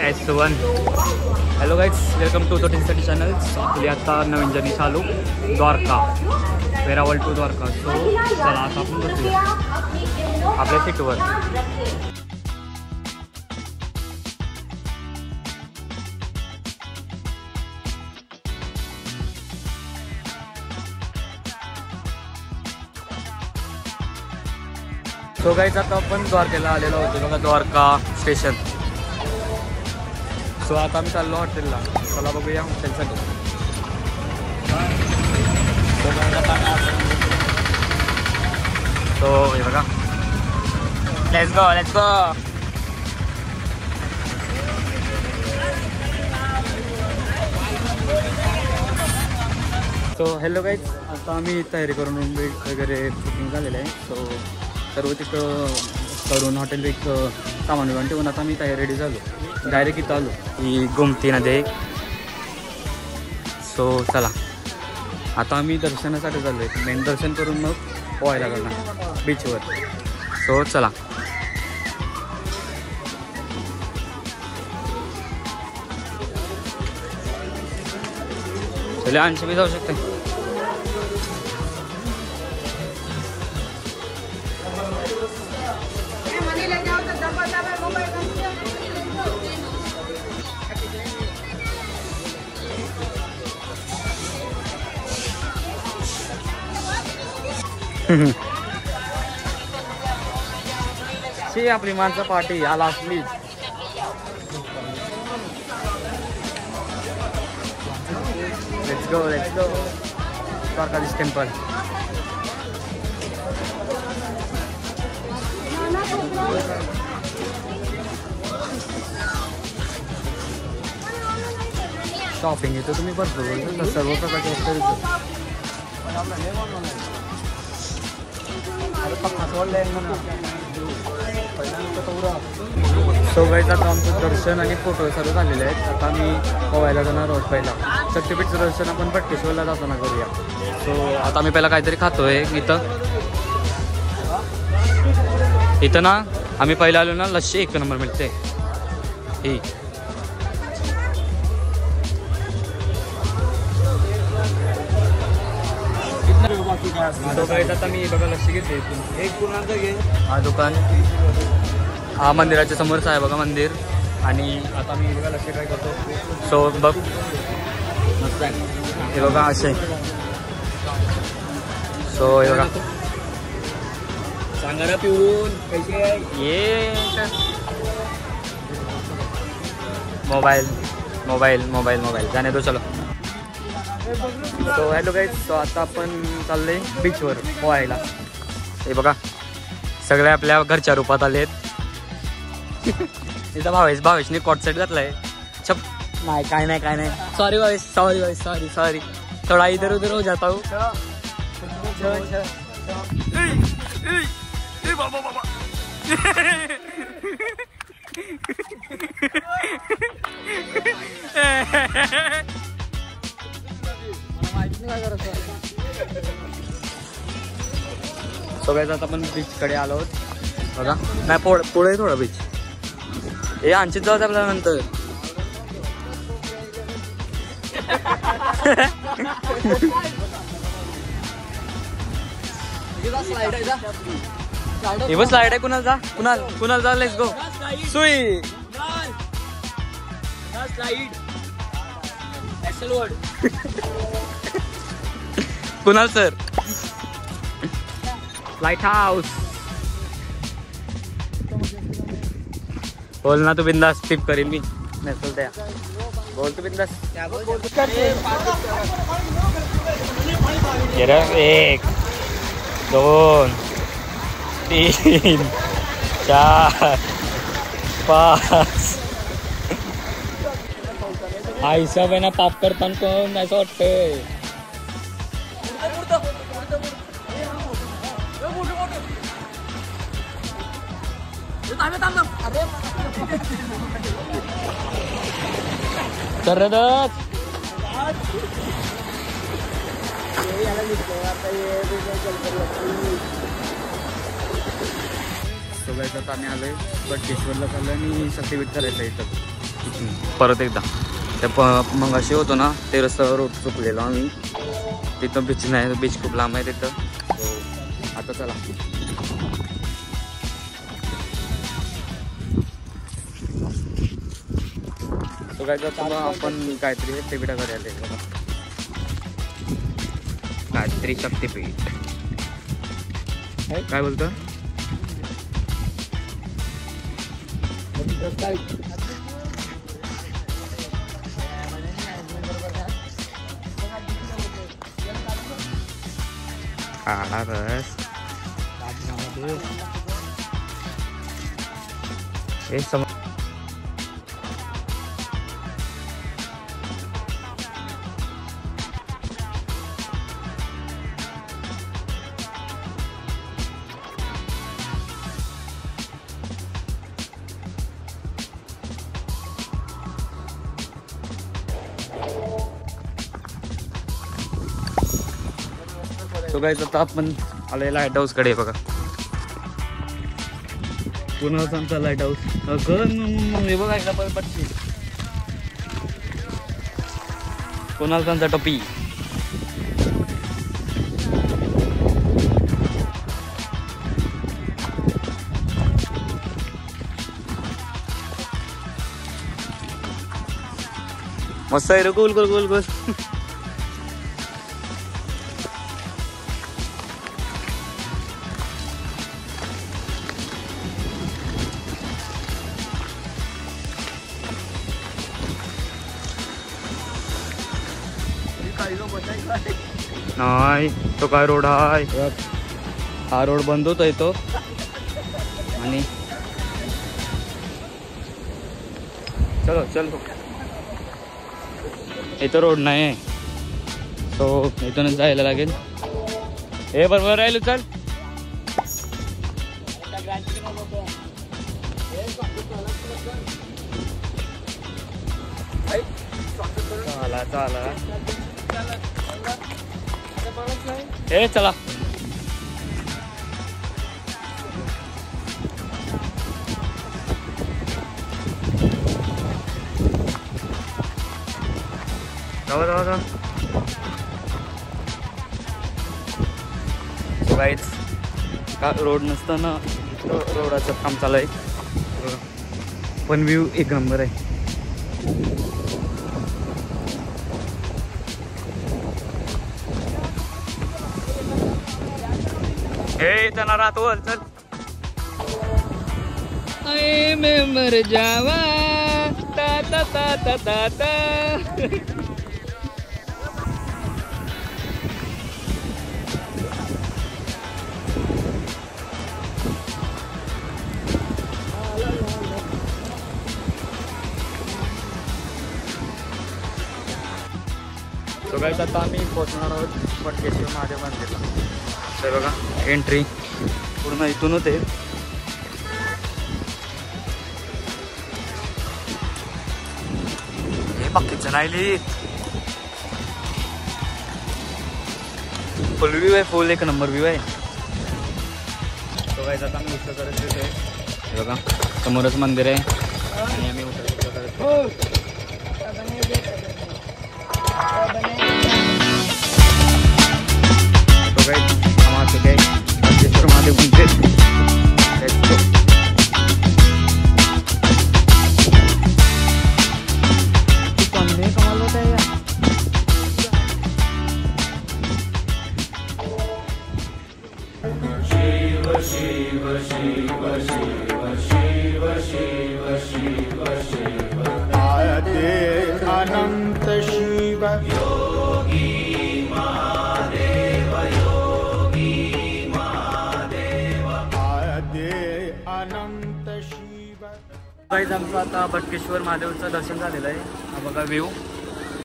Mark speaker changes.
Speaker 1: S1. Hello guys, welcome to साठी channels. आपली आता नवीन जर्नी चालू द्वारका, वेरावल टू द्वारका. सो चला आता आपण बसूया आपल्या सीटवर. सो गाईज आता आपण द्वारकेला आलेलो होतो बघा, द्वारका स्टेशन. सो आता आम्ही चाललो हॉटेलला. चला बघूया हॉटेलसाठी. सो हे बघा, let's go let's go. So hello guys, आता आम्ही तयारी करून वगैरे बुकिंग झालेलं आहे. सो सर्व तिथं करून हॉटेल एक सामान विमान ठेवून आता मी तयारी रेडी झालो. डायरेक्ट इथं आलो ही गोमती नदी. सो चला आता आम्ही दर्शनासाठी चाललो आहे. मेन दर्शन करून मग पोहायला लागणार बीचवर. सो चला. चला आणखी मी जाऊ शकते. शी आपली माणसं पार्टी आला असली. Let's go let's go. Dwarkadhish temple. Shopping येतो तुम्ही भरपूर सर्व प्रकारचे वस्तू. सो गाईज आता आमचं दर्शन आणि फोटो सर्व झालेले आहेत. आता आम्ही पोहायला जाणार आहोत. पहिला शक्तीपीठचं दर्शन आपण भटकेश्वरला जाताना करूया. सो आता आम्ही पहिला काहीतरी खातोय इथं ना. आम्ही पहिला आलो ना, लस्सी 1 नंबर मिळते ही. सो गाईज आता मी बघा लस्सी घेते इथून. हा दुकान, हा मंदिराच्या समोरच आहे बघा मंदिर. आणि आता मी बघा लस्सी ट्राय करतो. सो बघ हे बघा असे. सो हे बघा सांगा पिऊन पैसे ये. मोबाईल मोबाईल मोबाईल मोबाईल जाने दो चलो. सो हॅलो गाईज, सो आता आपण चालले बीचवर पोहायला. हे बघा सगळे आपल्या घरच्या रूपात आले आहेत. इथं भावेशने कॉट सेट घातलाय. छप नाही काय नाही काय नाही. Sorry Bhavesh, sorry Bhavesh, sorry sorry. थोडा इधर उधर हो जाता हूँ. सगळ्यात आता आपण बीचकडे आलो आहोत बघा. नाही पुढे थोडं बीच. हे आणखीच जाऊ आपल्या नंतर. हे बस स्लाइड आहे. कुणाला जा, कुणाला जा. Let's go. सुई कुणाल सर. Light house. बोल ना तू बिंदास. टिप करीन मी. नाही बोलते बोल तू बिंदास. 1 2 3 4 5. हा हिसाब आहे ना. पाप करताना कोण असं वाटतंय. सरदत सगळ्यात आता आम्ही आलोय भटकेश्वरला चाललोय आणि शक्तीपीठ करायचं इथं. परत एकदा त्या मग असे होतो ना ते रस्त्यावर रोड चुकलेलो आम्ही. तिथं बीच नाही, बीच खूप लांब आहे तिथं. आता चला तो काय करतो मग आपण काहीतरी शक्तीपीठा करायला बघा. काहीतरी शक्तीपीठ काय बोलतो. काळा रस हे सम तो काय आता आपण आलोय लाईट हाऊस कडे बघा. पुन्हा आमचा लाईट हाऊस हे बघा एकदा पट्टी कोणाला त्यांचा टोपी. मस्त आहे रे. गोल गोल गोल गोल नाही. तो काय रोड आहे. हा रोड बंद होतोय तो. आणि चलो चलो इथं रोड नाही सो इथूनच जायला लागेल. हे बरोबर राहिलो चल. चला चला हे चला. जाऊ जाऊ जाऊ. गाईच का रोड नसताना रोडाचं काम चालू आहे. पण व्ह्यू एक नंबर आहे. हे त्यांना राहतो चल. मैं मर जावा ता ता ता ता ता ता. तो काय आता आम्ही पोहोचणार आहोत बटकेश्वर महादेव मंदिरला. ते बघा एंट्री पूर्ण इथून होते. हे बाकीचं राहिली. फुल व्ह्यू आहे. फुल एक नंबर व्ह्यू आहे. तो काय आता आम्ही उत्सव करत येतोय. हे बघा समोरच मंदिर आहे आणि आम्ही उत्सव करत. Okay, बटकेश्वर महादेव मंदिर. Let's go. कमाल होता है यार. शिव शिव शिव शिव शिव शिव शिव शिव आदे अनंत शिव योगी महादेव योगी महादेव आदे अनंत शिव. आमचं आता बटकेश्वर महादेवचं दर्शन झालेलं आहे. हा बघा व्ह्यू.